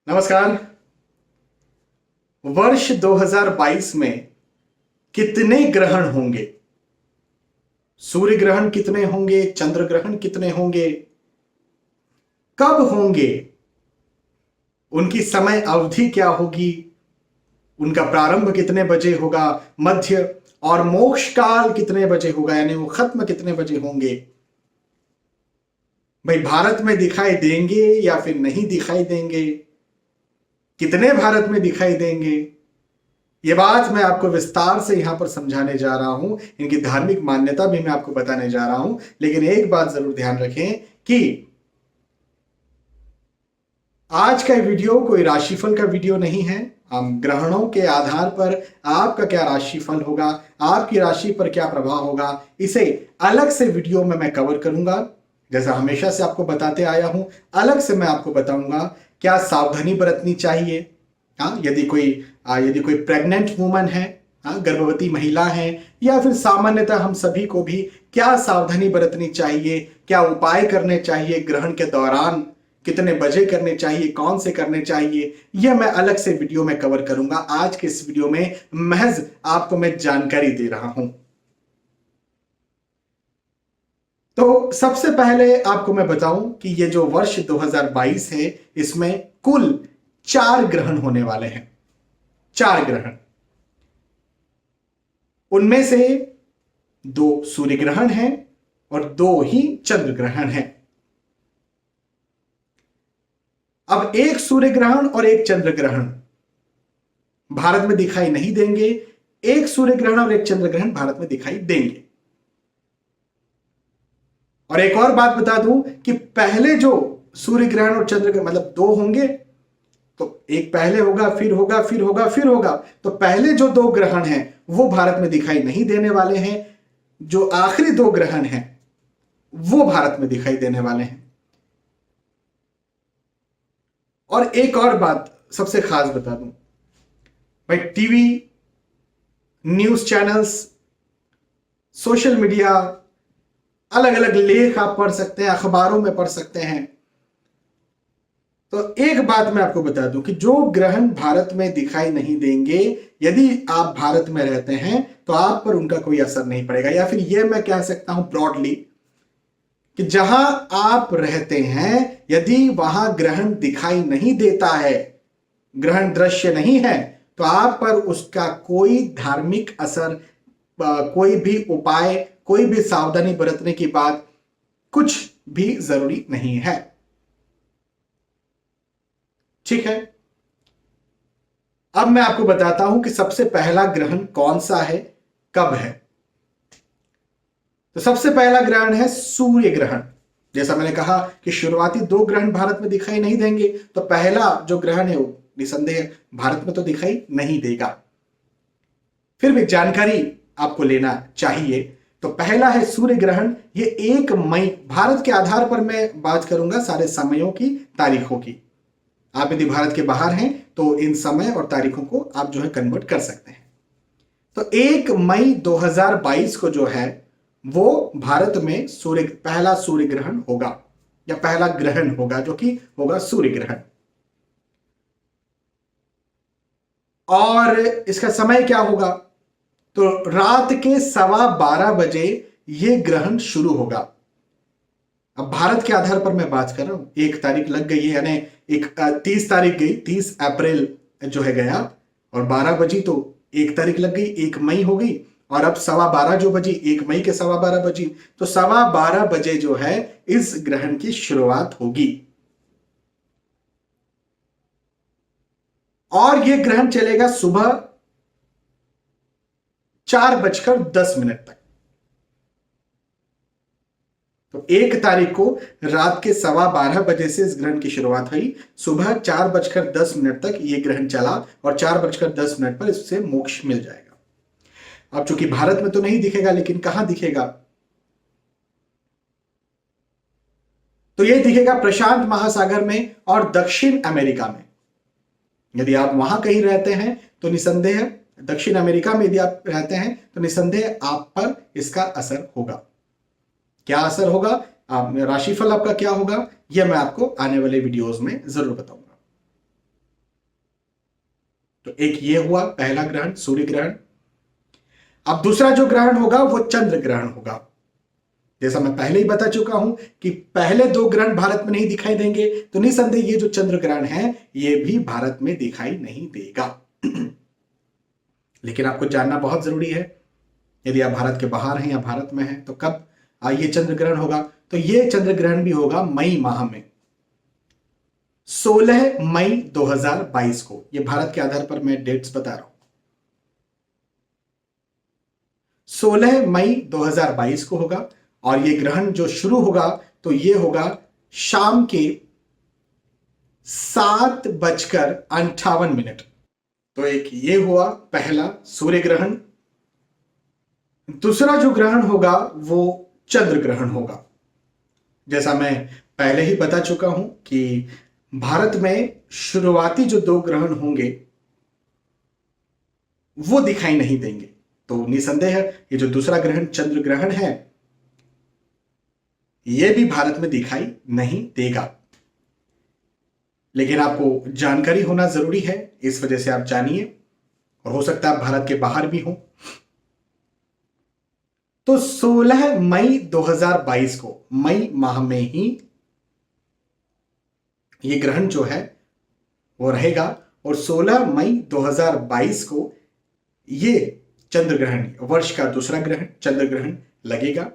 नमस्कार। वर्ष 2022 में कितने ग्रहण होंगे? सूर्य ग्रहण कितने होंगे? चंद्र ग्रहण कितने होंगे? कब होंगे? उनकी समय अवधि क्या होगी? उनका प्रारंभ कितने बजे होगा? मध्य और मोक्ष काल कितने बजे होगा, यानी वो खत्म कितने बजे होंगे? भाई, भारत में दिखाई देंगे या फिर नहीं दिखाई देंगे? कितने भारत में दिखाई देंगे? ये बात मैं आपको विस्तार से यहां पर समझाने जा रहा हूं। इनकी धार्मिक मान्यता भी मैं आपको बताने जा रहा हूं। लेकिन एक बात जरूर ध्यान रखें कि आज का वीडियो कोई राशिफल का वीडियो नहीं है। हम ग्रहणों के आधार पर आपका क्या राशिफल होगा, आपकी राशि पर क्या प्रभाव होगा, इसे अलग से वीडियो में मैं कवर करूंगा। जैसा हमेशा से आपको बताते आया हूं, अलग से मैं आपको बताऊंगा क्या सावधानी बरतनी चाहिए। हाँ, यदि कोई प्रेग्नेंट वुमन है, हाँ, गर्भवती महिला है, या फिर सामान्यतः हम सभी को भी क्या सावधानी बरतनी चाहिए, क्या उपाय करने चाहिए ग्रहण के दौरान, कितने बजे करने चाहिए, कौन से करने चाहिए, यह मैं अलग से वीडियो में कवर करूंगा। आज के इस वीडियो में महज आपको मैं जानकारी दे रहा हूं। तो सबसे पहले आपको मैं बताऊं कि ये जो वर्ष 2022 है, इसमें कुल 4 ग्रहण होने वाले हैं। 4 ग्रहण, उनमें से 2 सूर्य ग्रहण हैं और 2 ही चंद्र ग्रहण हैं। अब एक सूर्य ग्रहण और एक चंद्र ग्रहण भारत में दिखाई नहीं देंगे, एक सूर्य ग्रहण और एक चंद्र ग्रहण भारत में दिखाई देंगे। और एक और बात बता दूं कि पहले जो सूर्य ग्रहण और चंद्र ग्रहण मतलब 2 होंगे, तो एक पहले होगा, फिर होगा, फिर होगा, फिर होगा। तो पहले जो 2 ग्रहण हैं वो भारत में दिखाई नहीं देने वाले हैं। जो आखिरी 2 ग्रहण हैं वो भारत में दिखाई देने वाले हैं। और एक और बात सबसे खास बता दूं, भाई, TV, news channels, social media, अलग अलग लेख आप पढ़ सकते हैं, अखबारों में पढ़ सकते हैं। तो एक बात मैं आपको बता दूं कि जो ग्रहण भारत में दिखाई नहीं देंगे, यदि आप भारत में रहते हैं तो आप पर उनका कोई असर नहीं पड़ेगा। या फिर यह मैं कह सकता हूं ब्रॉडली कि जहां आप रहते हैं, यदि वहां ग्रहण दिखाई नहीं देता है, ग्रहण दृश्य नहीं है, तो आप पर उसका कोई धार्मिक असर, कोई भी उपाय, कोई भी सावधानी बरतने की बात कुछ भी जरूरी नहीं है। ठीक है, अब मैं आपको बताता हूं कि सबसे पहला ग्रहण कौन सा है, कब है। तो सबसे पहला ग्रहण है सूर्य ग्रहण। जैसा मैंने कहा कि शुरुआती 2 ग्रहण भारत में दिखाई नहीं देंगे, तो पहला जो ग्रहण है वो निसंदेह भारत में तो दिखाई नहीं देगा। फिर भी जानकारी आपको लेना चाहिए। तो पहला है सूर्य ग्रहण। ये 1 मई, भारत के आधार पर मैं बात करूंगा सारे समयों की, तारीखों की। आप यदि भारत के बाहर हैं तो इन समय और तारीखों को आप जो है कन्वर्ट कर सकते हैं। तो 1 मई 2022 को जो है वो भारत में पहला सूर्य ग्रहण होगा, या पहला ग्रहण होगा, जो कि होगा सूर्य ग्रहण। और इसका समय क्या होगा? तो रात के 12:15 बजे यह ग्रहण शुरू होगा। अब भारत के आधार पर मैं बात कर रहा हूं, 1 तारीख लग गई है, यानी 30 तारीख गई, 30 अप्रैल जो है गया, और 12 बजी तो 1 तारीख लग गई, 1 मई हो गई। और अब 12:15 जो बजी, 1 मई के 12:15 बजी, तो 12:15 बजे जो है इस ग्रहण की शुरुआत होगी। और यह ग्रहण चलेगा सुबह 4:10 तक। तो 1 तारीख को रात के 12:15 बजे से इस ग्रहण की शुरुआत हुई, सुबह 4:10 तक यह ग्रहण चला, और 4:10 पर इससे मोक्ष मिल जाएगा। अब चूंकि भारत में तो नहीं दिखेगा, लेकिन कहां दिखेगा? तो यह दिखेगा प्रशांत महासागर में और दक्षिण अमेरिका में। यदि आप वहां कहीं रहते हैं तो निसंदेह, दक्षिण अमेरिका में यदि आप रहते हैं तो निसंदेह आप पर इसका असर होगा। क्या असर होगा, राशिफल आपका क्या होगा, यह मैं आपको आने वाले वीडियोस में जरूर बताऊंगा। तो एक ये हुआ पहला ग्रहण, सूर्य ग्रहण। अब दूसरा जो ग्रहण होगा वो चंद्र ग्रहण होगा। जैसा मैं पहले ही बता चुका हूं कि पहले दो ग्रहण भारत में नहीं दिखाई देंगे, तो निसंदेह ये जो चंद्र ग्रहण है ये भी भारत में दिखाई नहीं देगा। लेकिन आपको जानना बहुत जरूरी है, यदि आप भारत के बाहर हैं या भारत में हैं तो कब ये चंद्र ग्रहण होगा। तो ये चंद्र ग्रहण भी होगा मई माह में, 16 मई 2022 को। ये भारत के आधार पर मैं डेट्स बता रहा हूं। 16 मई 2022 को होगा और ये ग्रहण जो शुरू होगा तो ये होगा शाम के 7:58। तो एक ये हुआ पहला सूर्य ग्रहण। दूसरा जो ग्रहण होगा वो चंद्र ग्रहण होगा। जैसा मैं पहले ही बता चुका हूं कि भारत में शुरुआती जो दो ग्रहण होंगे वो दिखाई नहीं देंगे, तो निसंदेह ये जो दूसरा ग्रहण चंद्र ग्रहण है ये भी भारत में दिखाई नहीं देगा। लेकिन आपको जानकारी होना जरूरी है, इस वजह से आप जानिए, और हो सकता है आप भारत के बाहर भी हो। तो 16 मई 2022 को, मई माह में ही ये ग्रहण जो है वो रहेगा और 16 मई 2022 को ये चंद्र ग्रहण, वर्ष का दूसरा ग्रहण चंद्र ग्रहण लगेगा।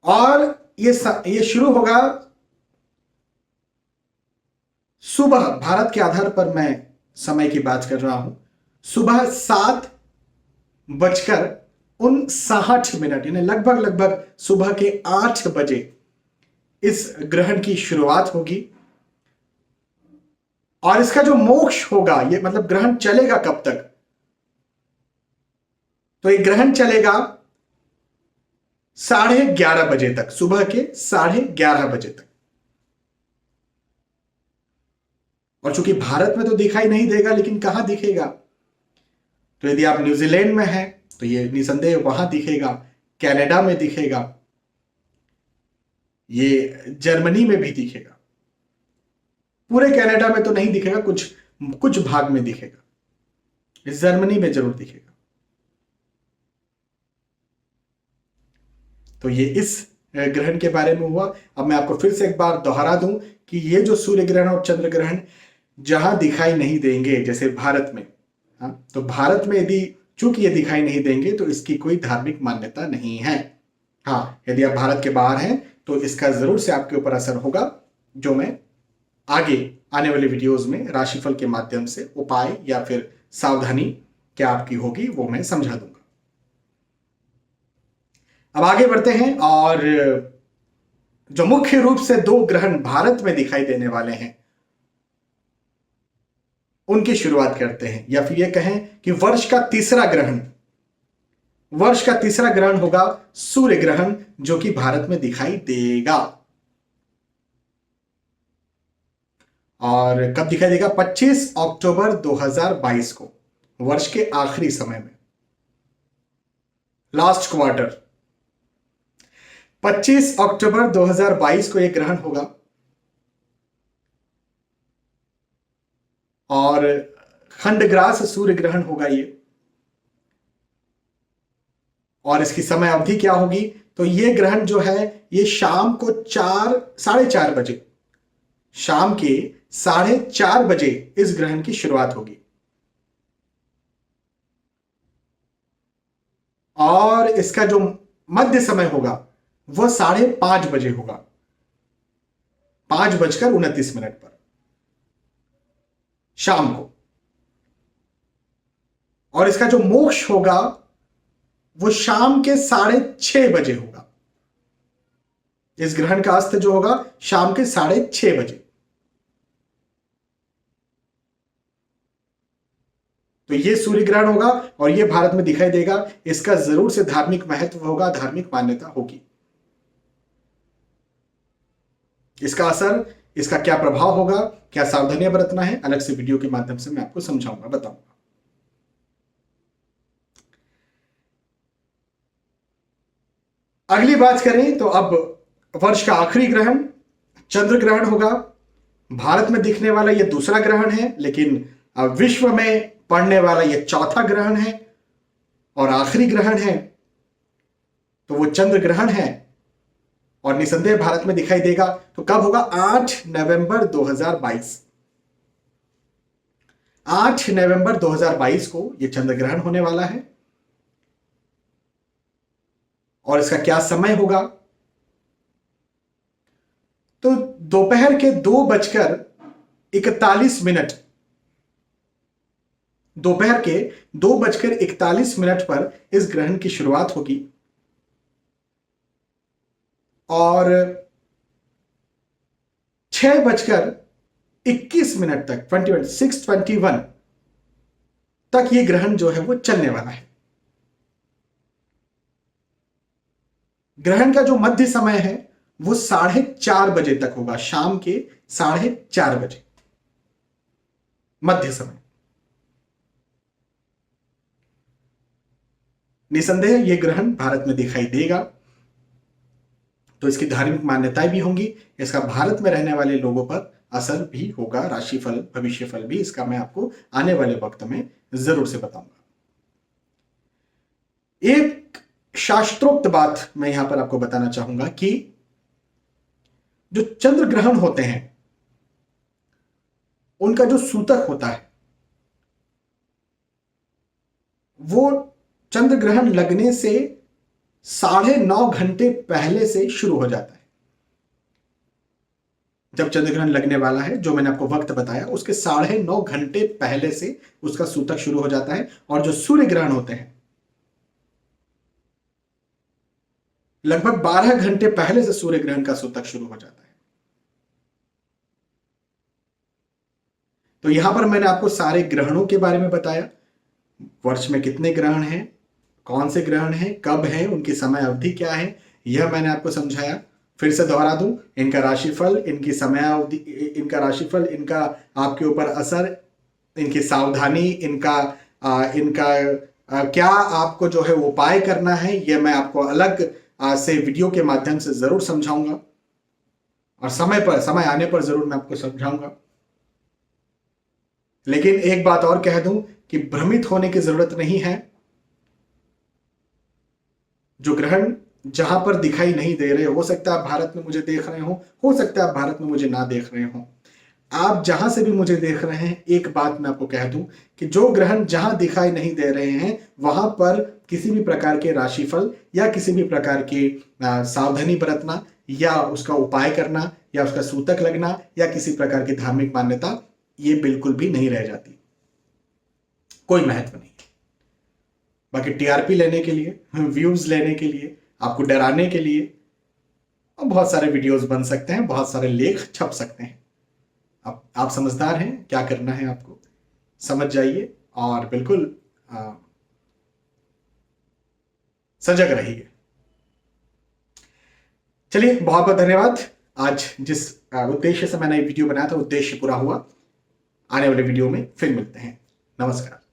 और ये शुरू होगा सुबह, भारत के आधार पर मैं समय की बात कर रहा हूं, सुबह 7:59, यानी लगभग सुबह के 8 बजे इस ग्रहण की शुरुआत होगी। और इसका जो मोक्ष होगा, ये मतलब ग्रहण चलेगा कब तक, तो ये ग्रहण चलेगा 11:30 बजे तक, सुबह के 11:30 बजे तक। और चूंकि भारत में तो दिखाई नहीं देगा, लेकिन कहां दिखेगा, तो यदि आप न्यूजीलैंड में हैं तो ये निसंदेह वहां दिखेगा, कनाडा में दिखेगा, ये जर्मनी में भी दिखेगा। पूरे कनाडा में तो नहीं दिखेगा, कुछ भाग में दिखेगा, इस जर्मनी में जरूर दिखेगा। तो ये इस ग्रहण के बारे में हुआ। अब मैं आपको फिर से एक बार दोहरा दूं कि ये जो सूर्य ग्रहण और चंद्र ग्रहण जहां दिखाई नहीं देंगे, जैसे भारत में, तो भारत में यदि चूंकि ये दिखाई नहीं देंगे तो इसकी कोई धार्मिक मान्यता नहीं है। हाँ, यदि आप भारत के बाहर हैं तो इसका जरूर से आपके ऊपर असर होगा, जो मैं आगे आने वाले वीडियोस में राशिफल के माध्यम से उपाय या फिर सावधानी क्या आपकी होगी वो मैं समझा दूंगा। अब आगे बढ़ते हैं और जो मुख्य रूप से दो ग्रहण भारत में दिखाई देने वाले हैं उनकी शुरुआत करते हैं, या फिर ये कहें कि वर्ष का तीसरा ग्रहण होगा सूर्य ग्रहण, जो कि भारत में दिखाई देगा। और कब दिखाई देगा? 25 अक्टूबर 2022 को, वर्ष के आखिरी समय में, लास्ट क्वार्टर। 25 अक्टूबर 2022 को यह ग्रहण होगा और खंडग्रास सूर्य ग्रहण होगा ये। और इसकी समय अवधि क्या होगी? तो ये ग्रहण जो है ये शाम को 4:30 बजे, शाम के 4:30 बजे इस ग्रहण की शुरुआत होगी और इसका जो मध्य समय होगा वह 5:30 बजे होगा, 5:29 पर शाम को। और इसका जो मोक्ष होगा वो शाम के 6:30 बजे होगा। इस ग्रहण का अस्त जो होगा शाम के 6:30 बजे। तो ये सूर्य ग्रहण होगा और ये भारत में दिखाई देगा। इसका जरूर से धार्मिक महत्व होगा, धार्मिक मान्यता होगी। इसका असर, इसका क्या प्रभाव होगा, क्या सावधानियां बरतना है, अलग से वीडियो के माध्यम से मैं आपको समझाऊंगा, बताऊंगा। अगली बात करें तो अब वर्ष का आखिरी ग्रहण चंद्र ग्रहण होगा भारत में दिखने वाला यह दूसरा ग्रहण है, लेकिन विश्व में पड़ने वाला यह चौथा ग्रहण है और आखिरी ग्रहण है। तो वो चंद्र ग्रहण है और निसंदेह भारत में दिखाई देगा। तो कब होगा? 8 नवंबर 2022। 8 नवंबर 2022 को यह चंद्र ग्रहण होने वाला है। और इसका क्या समय होगा? तो दोपहर के 2:41 दोपहर के 2:41 पर इस ग्रहण की शुरुआत होगी और 6:21 तक 6:21 तक ये ग्रहण जो है वो चलने वाला है। ग्रहण का जो मध्य समय है वो 4:30 बजे तक होगा, शाम के 4:30 बजे मध्य समय। निसंदेह यह ग्रहण भारत में दिखाई देगा, तो इसकी धार्मिक मान्यताएं भी होंगी, इसका भारत में रहने वाले लोगों पर असर भी होगा, राशिफल भविष्यफल भी इसका मैं आपको आने वाले वक्त में जरूर से बताऊंगा। एक शास्त्रोक्त बात मैं यहां पर आपको बताना चाहूंगा कि जो चंद्र ग्रहण होते हैं उनका जो सूतक होता है वो चंद्र ग्रहण लगने से 9.5 घंटे पहले से शुरू हो जाता है। जब चंद्र ग्रहण लगने वाला है, जो मैंने आपको वक्त बताया, उसके 9.5 घंटे पहले से उसका सूतक शुरू हो जाता है। और जो सूर्य ग्रहण होते हैं लगभग 12 घंटे पहले से सूर्य ग्रहण का सूतक शुरू हो जाता है। तो यहां पर मैंने आपको सारे ग्रहणों के बारे में बताया, वर्ष में कितने ग्रहण हैं, कौन से ग्रहण हैं, कब हैं, उनकी समय अवधि क्या है, यह मैंने आपको समझाया। फिर से दोहरा दूं, इनका राशिफल, इनकी समय अवधि, इनका राशिफल, इनका आपके ऊपर असर, इनकी सावधानी, इनका क्या आपको जो है उपाय करना है, यह मैं आपको अलग से वीडियो के माध्यम से जरूर समझाऊंगा और समय आने पर जरूर मैं आपको समझाऊंगा। लेकिन एक बात और कह दूं कि भ्रमित होने की जरूरत नहीं है। जो ग्रहण जहां पर दिखाई नहीं दे रहे, हो सकता है आप भारत में मुझे देख रहे हो सकता है आप भारत में मुझे ना देख रहे हो, आप जहां से भी मुझे देख रहे हैं, एक बात मैं आपको कह दूं कि जो ग्रहण जहां दिखाई नहीं दे रहे हैं वहां पर किसी भी प्रकार के राशिफल या किसी भी प्रकार की सावधानी बरतना या उसका उपाय करना या उसका सूतक लगना या किसी प्रकार की धार्मिक मान्यता, ये बिल्कुल भी नहीं रह जाती, कोई महत्व नहीं। बाकी टीआरपी लेने के लिए, व्यूज लेने के लिए, आपको डराने के लिए बहुत सारे वीडियोस बन सकते हैं, बहुत सारे लेख छप सकते हैं। आप समझदार हैं, क्या करना है आपको समझ जाइए और बिल्कुल सजग रहिए। चलिए, बहुत बहुत धन्यवाद। आज जिस उद्देश्य से मैंने वीडियो बनाया था, उद्देश्य पूरा हुआ। आने वाले वीडियो में फिर मिलते हैं। नमस्कार।